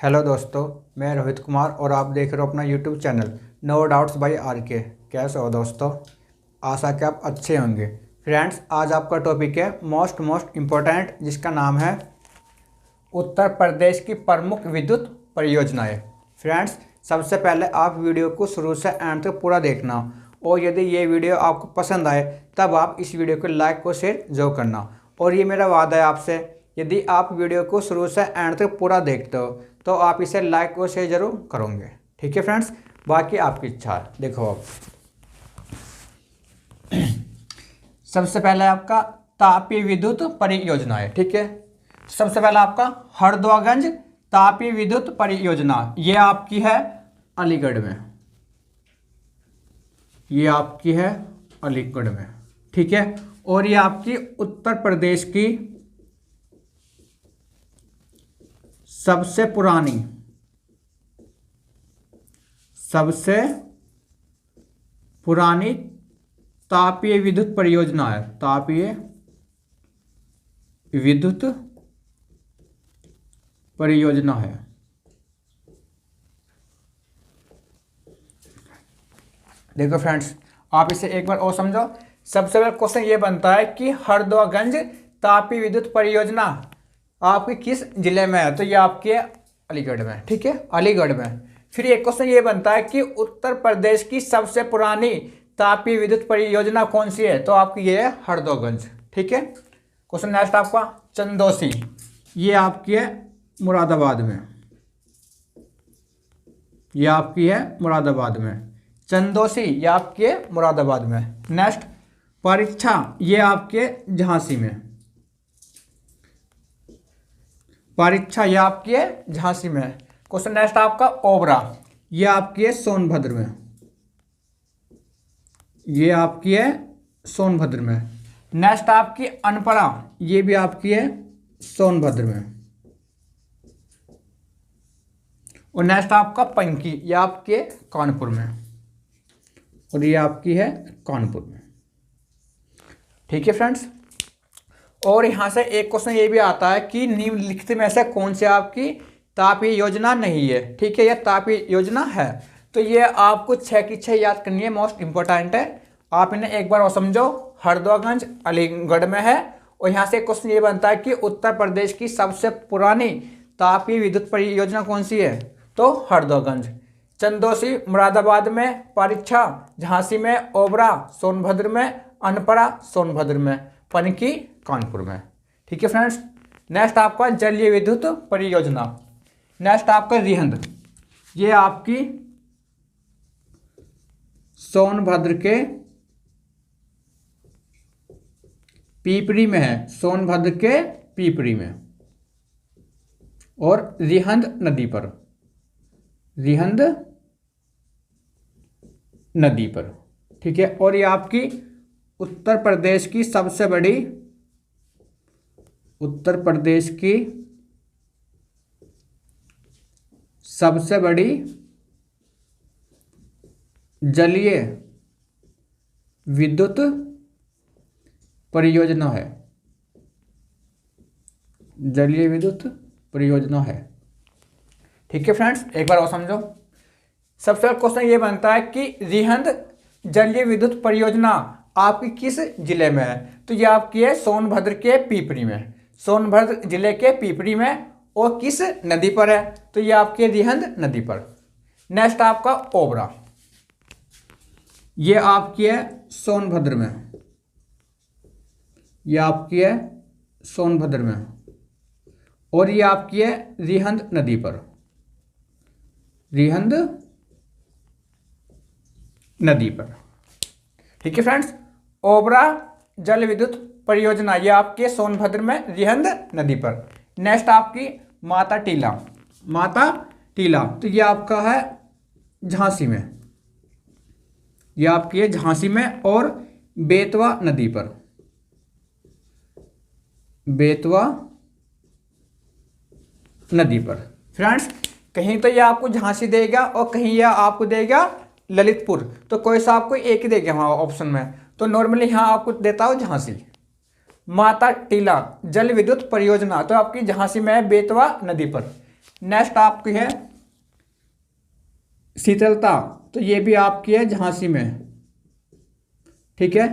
Hello दोस्तों, मैं रोहित कुमार और आप देख रहे हो अपना YouTube channel no doubts by R K. कैसे हो दोस्तों? आशा कि आप अच्छे होंगे। फ्रेंड्स, आज आपका टॉपिक है मोस्ट इम्पोर्टेंट, जिसका नाम है उत्तर प्रदेश की प्रमुख विद्युत परियोजनाएं। फ्रेंड्स, सबसे पहले आप वीडियो को शुरू से एंड तक पूरा देखना, और यदि ये वीडियो आपको पसंद आए तब आप इस वीडियो को लाइक और शेयर जरूर करना। और ये मेरा वादा है आपसे, यदि आप वीडियो को शुरू से एंड तक पूरा देखते हो तो आप इसे लाइक और शेयर जरूर करोगे। ठीक है फ्रेंड्स, बाकी आपकी इच्छा है। देखो आप सबसे पहले आपका तापीय विद्युत परियोजना है। ठीक है, सबसे पहले आपका हरदोगंज तापीय विद्युत परियोजना, ये आपकी है अलीगढ़ में। ये आपकी है अलीगढ़ में। ठीक है, और ये आपकी उत्तर प्रदेश की सबसे पुरानी तापीय विद्युत परियोजना है। तापीय विद्युत परियोजना है। देखो फ्रेंड्स, आप इसे एक बार और समझो। सबसे पहला क्वेश्चन ये बनता है कि हरदोगंज तापीय विद्युत परियोजना आपके किस जिले में है? तो ये आपके अलीगढ़ में। ठीक है, अलीगढ़ में। फिर एक क्वेश्चन ये बनता है कि उत्तर प्रदेश की सबसे पुरानी तापीय विद्युत परियोजना कौन सी है? तो आपकी ये है हरदोगंज। ठीक है, क्वेश्चन नेक्स्ट आपका चंदौसी, ये आपकी है मुरादाबाद में। ये आपकी है मुरादाबाद में। चंदौसी ये आपके मुरादाबाद में। नेक्स्ट परीक्षा, ये आपके झांसी में। परीक्षा ये आपकी है झांसी में। क्वेश्चन नेक्स्ट आपका ओबरा, ये आपकी है सोनभद्र में। ये आपकी है सोनभद्र में। नेक्स्ट आपकी अनपरा, ये भी आपकी है सोनभद्र में। और नेक्स्ट आपका पंकी, ये आपके कानपुर में। और ये आपकी है कानपुर में। ठीक है फ्रेंड्स, और यहाँ से एक क्वेश्चन ये भी आता है कि निम्नलिखित में से कौन सी आपकी तापीय योजना नहीं है? ठीक है, यह तापीय योजना है। तो ये आपको 6 की 6 याद करनी है, मोस्ट इंपॉर्टेंट है। आप इन्हें एक बार और समझो। हरदोगंज अलीगढ़ में है। और यहाँ से क्वेश्चन ये बनता है कि उत्तर प्रदेश की सबसे पुरानी तापीय विद्युत परियोजना कौन सी है? तो हरदोगंज। चंदौसी मुरादाबाद में, परीक्षा झांसी में, ओबरा सोनभद्र में, अनपरा सोनभद्र में, पनकी कानपुर में। ठीक है फ्रेंड्स, नेक्स्ट आपका जलीय विद्युत परियोजना। नेक्स्ट आपका रिहंद, ये आपकी सोनभद्र के पीपरी में है। सोनभद्र के पीपरी में और रिहंद नदी पर। रिहंद नदी पर। ठीक है, और ये आपकी उत्तर प्रदेश की सबसे बड़ी जलीय विद्युत परियोजना है। जलीय विद्युत परियोजना है। ठीक है फ्रेंड्स, एक बार और समझो। सबसे पहला क्वेश्चन ये बनता है कि रिहंद जलीय विद्युत परियोजना आपकी किस जिले में है? तो ये आपकी है सोनभद्र के पीपरी में। सोनभद्र जिले के पीपरी में। और किस नदी पर है? तो ये आपके रिहंद नदी पर। नेक्स्ट आपका ओबरा, ये आपकी है सोनभद्र में। ये आपकी है सोनभद्र में। और ये आपकी है रिहंद नदी पर। रिहंद नदी पर। ठीक है फ्रेंड्स, ओबरा जल विद्युत परियोजना ये आपके सोनभद्र में, रिहंद नदी पर। नेक्स्ट आपकी माता टीला। माता टीला, तो ये आपका है झांसी में। ये आपकी है झांसी में और बेतवा नदी पर। बेतवा नदी पर। फ्रेंड्स, कहीं तो ये आपको झांसी देगा और कहीं यह आपको देगा ललितपुर। तो कोई सा आपको एक ही देगा वहाँ ऑप्शन में। तो नॉर्मली यहाँ आपको देता हो झांसी। माता टीला जल विद्युत परियोजना तो आपकी झांसी में है, बेतवा नदी पर। नेक्स्ट आपकी है शीतलता, तो ये भी आपकी है झांसी में। ठीक है,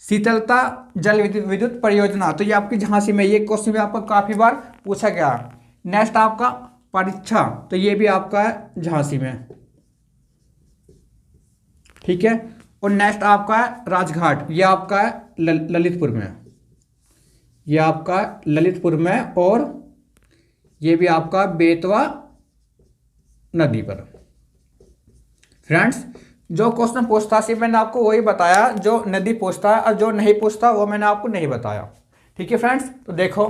शीतलता जल विद्युत परियोजना, तो ये आपकी झांसी में। ये क्वेश्चन भी आपका काफी बार पूछा गया। नेक्स्ट आपका परीक्षा, तो ये भी आपका है झांसी में। ठीक है, और नेक्स्ट आपका है राजघाट, ये आपका है ललितपुर में। ये आपका ललितपुर में, और ये भी आपका बेतवा नदी पर। फ्रेंड्स, जो क्वेश्चन पूछता सिर्फ मैंने आपको वही बताया, जो नदी पूछता है, और जो नहीं पूछता वो मैंने आपको नहीं बताया। ठीक है फ्रेंड्स, तो देखो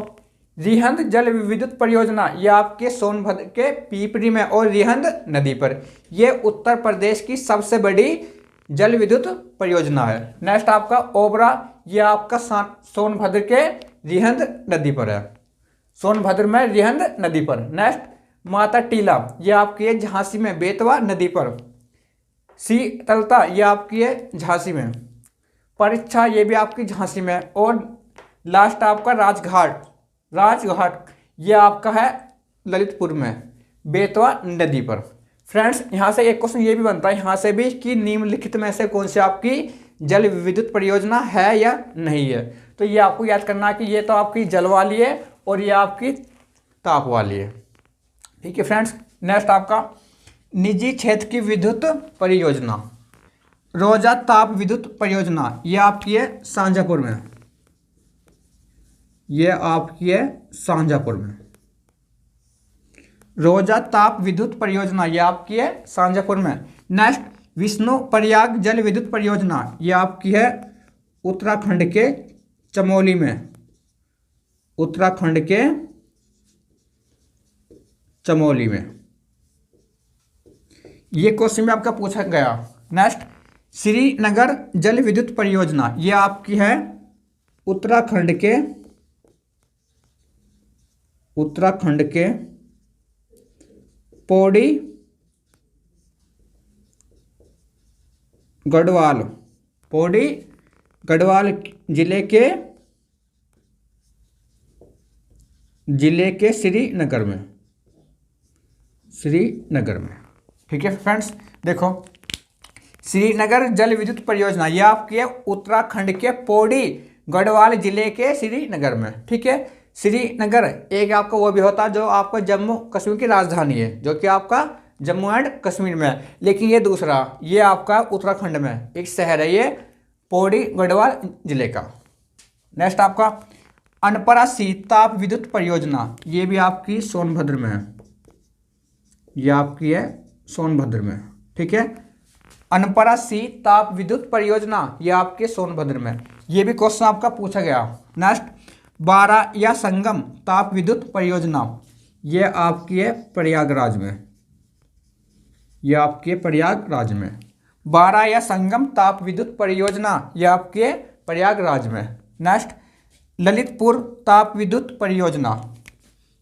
रिहंद जल विद्युत परियोजना, ये आपके सोनभद्र के पीपरी में और रिहंद नदी पर। ये उत्तर प्रदेश की सबसे बड़ी जल विद्युत परियोजना है। नेक्स्ट आपका ओबरा, ये आपका सोनभद्र के रिहंद नदी पर है। सोनभद्र में रिहंद नदी पर। नेक्स्ट माता टीला, ये आपकी है झांसी में बेतवा नदी पर। शीतलता, ये आपकी है झांसी में। परीक्षा, ये भी आपकी झांसी में। और लास्ट आपका राजघाट, ये आपका है ललितपुर में बेतवा नदी पर। फ्रेंड्स, यहाँ से एक क्वेश्चन ये भी बनता है यहाँ से भी कि निम्नलिखित में से कौन सी आपकी जल विद्युत परियोजना है या नहीं है। तो ये आपको याद करना है कि ये तो आपकी जल वाली है और ये आपकी ताप वाली है। ठीक है फ्रेंड्स, नेक्स्ट आपका निजी क्षेत्र की विद्युत परियोजना, रोजा ताप विद्युत परियोजना, ये आपकी है शाहजहाँपुर में। ये आपकी है शाहजहाँपुर में। रोजा ताप विद्युत परियोजना, ये आपकी है शाहजहाँपुर में। नेक्स्ट विष्णु प्रयाग जल विद्युत परियोजना, ये आपकी है उत्तराखंड के चमोली में। उत्तराखंड के चमोली में। ये क्वेश्चन में आपका पूछा गया। नेक्स्ट श्रीनगर जल विद्युत परियोजना, ये आपकी है उत्तराखंड के पौड़ी गढ़वाल जिले के श्रीनगर में। ठीक है फ्रेंड्स, देखो श्रीनगर जल विद्युत परियोजना, ये आपकी है उत्तराखंड के पौड़ी गढ़वाल जिले के श्रीनगर में। ठीक है, श्रीनगर एक आपका वो भी होता है जो आपका जम्मू कश्मीर की राजधानी है, जो कि आपका जम्मू एंड कश्मीर में है। लेकिन ये दूसरा, ये आपका उत्तराखंड में एक शहर है, ये पौड़ी गढ़वाल जिले का। नेक्स्ट आपका अनपरासी ताप विद्युत परियोजना, ये भी आपकी सोनभद्र में है। ये आपकी है सोनभद्र में। ठीक है, अनपरासी ताप विद्युत परियोजना, ये आपके सोनभद्र में। ये भी क्वेश्चन आपका पूछा गया। नेक्स्ट बारा या संगम ताप विद्युत परियोजना, ये आपकी है प्रयागराज में। ये आपके प्रयागराज में। बारा या संगम ताप विद्युत परियोजना, ये आपके प्रयागराज में। नेक्स्ट ललितपुर ताप विद्युत परियोजना,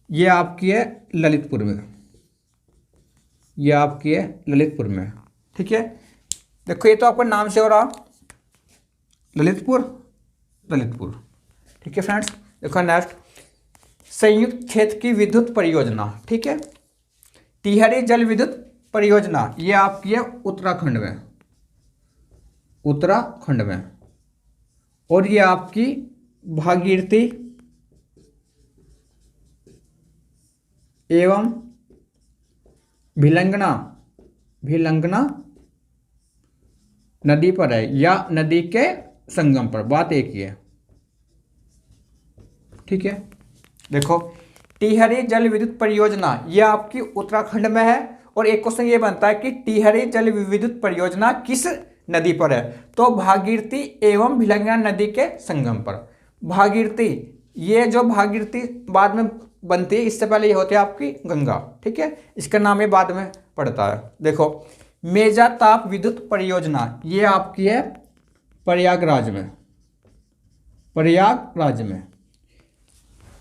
ये आपकी है ललितपुर में। ये आपकी है ललितपुर में। ठीक है, देखो ये तो आपका नाम से हो रहा ललितपुर। ठीक है फ्रेंड्स, देखो नेक्स्ट संयुक्त क्षेत्र की विद्युत परियोजना। ठीक है, टिहरी जल विद्युत परियोजना, ये आपकी है उत्तराखंड में। और ये आपकी भागीरथी एवं भिलंगना नदी पर है, या नदी के संगम पर, बात एक ही है। ठीक है, देखो टिहरी जल विद्युत परियोजना, ये आपकी उत्तराखंड में है। और एक क्वेश्चन ये बनता है कि टिहरी जल विद्युत परियोजना किस नदी पर है, तो भागीरथी एवं भिलंगना नदी के संगम पर। भागीरथी, ये जो भागीरथी बाद में बनती है, इससे पहले ये होती है आपकी गंगा। ठीक है, इसका नाम ये बाद में पड़ता है। देखो मेजा ताप विद्युत परियोजना, ये आपकी है प्रयागराज में।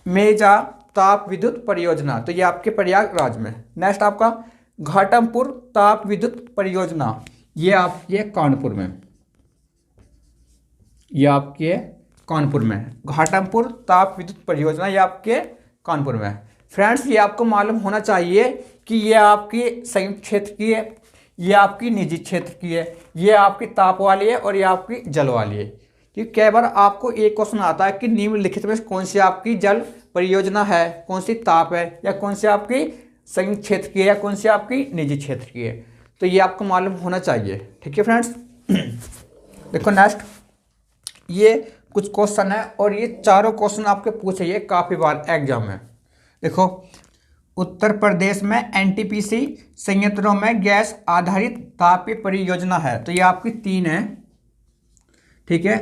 मेजा ताप विद्युत परियोजना, तो ये आपके प्रयागराज में। नेक्स्ट आपका घाटमपुर ताप विद्युत परियोजना, ये आपकी है कानपुर में। ये आपके कानपुर में घाटमपुर ताप विद्युत परियोजना, ये आपके कानपुर में। फ्रेंड्स ये आपको मालूम होना चाहिए कि ये आपकी संयुक्त क्षेत्र की है, ये आपकी निजी क्षेत्र की है, ये आपकी ताप वाली है और ये आपकी जल वाली है। क्योंकि कई बार आपको एक क्वेश्चन आता है कि निम्नलिखित में कौन सी आपकी जल परियोजना है, कौन सी ताप है, या कौन सी आपकी संयुक्त क्षेत्र की है, या कौन सी आपकी निजी क्षेत्र की है। तो ये आपको मालूम होना चाहिए। ठीक है फ्रेंड्स। देखो नेक्स्ट, ये कुछ क्वेश्चन है और ये चारों क्वेश्चन आपके पूछे ये काफ़ी बार एग्जाम में। देखो, उत्तर प्रदेश में एनटीपीसी संयंत्रों में गैस आधारित तापीय परियोजना है, तो ये आपकी 3 है। ठीक है,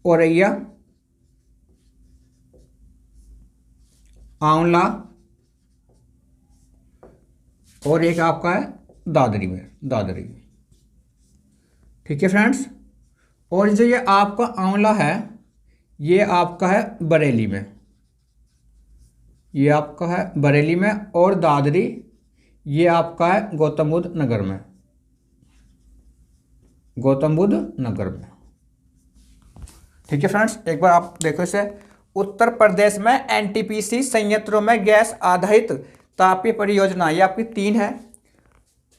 औरैया, आंवला और एक आपका है दादरी में, दादरी। ठीक है फ्रेंड्स। और जो ये आपका आंवला है ये आपका है बरेली में, ये आपका है बरेली में, और दादरी ये आपका है गौतम बुद्ध नगर में, गौतम बुद्ध नगर में। ठीक है फ्रेंड्स, एक बार आप देखो इसे। उत्तर प्रदेश में एनटीपीसी संयंत्रों में गैस आधारित तापीय परियोजना, ये आपकी 3 है।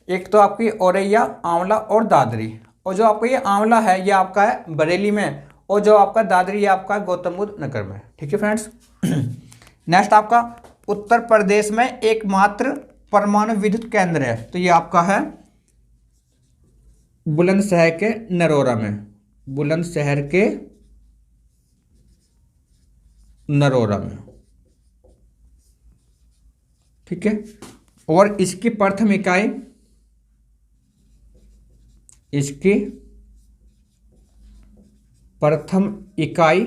एक तो आपकी औरैया, आंवला और दादरी। और जो आपका ये आंवला है ये आपका है बरेली में, और जो आपका दादरी ये आपका है गौतम बुद्ध नगर में। ठीक है फ्रेंड्स। नेक्स्ट आपका, उत्तर प्रदेश में एकमात्र परमाणु विद्युत केंद्र है, तो ये आपका है बुलंदशहर के नरोरा में, बुलंदशहर के नरोरा में। ठीक है, और इसकी प्रथम इकाई, इसकी प्रथम इकाई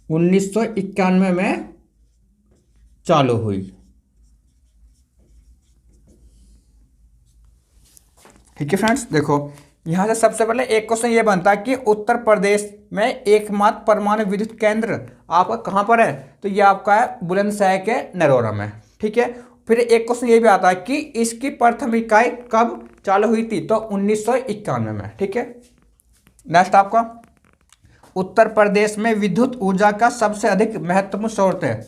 1991 में चालू हुई। ठीक है फ्रेंड्स। देखो यहां से सबसे पहले एक क्वेश्चन ये बनता है कि उत्तर प्रदेश में एकमात्र परमाणु विद्युत केंद्र आपका कहां पर है, तो ये आपका है बुलंदशहर के नरोरा में। ठीक है, फिर एक क्वेश्चन ये भी आता है कि इसकी प्रथम इकाई कब चालू हुई थी, तो 1991 में। ठीक है। नेक्स्ट आपका, उत्तर प्रदेश में विद्युत ऊर्जा का सबसे अधिक महत्वपूर्ण स्रोत है,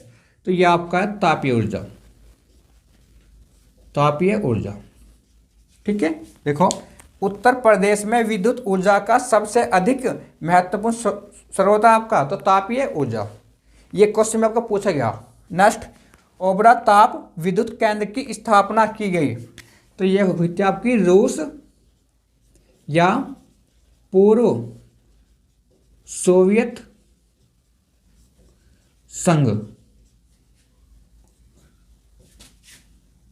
तो यह आपका है तापीय ऊर्जा, तापीय ऊर्जा। ठीक है, देखो उत्तर प्रदेश में विद्युत ऊर्जा का सबसे अधिक महत्वपूर्ण स्रोत है आपका तो तापीय ऊर्जा। ये क्वेश्चन में आपको पूछा गया। नेक्स्ट, ओबरा ताप विद्युत केंद्र की स्थापना की गई, तो यह हुई थी आपकी रूस या पूर्व सोवियत संघ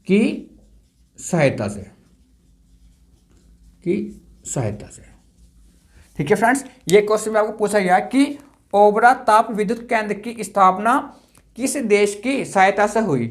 की सहायता से, ठीक है फ्रेंड्स। ये क्वेश्चन में आपको पूछा गया कि ओबरा ताप विद्युत केंद्र की स्थापना किस देश की सहायता से हुई।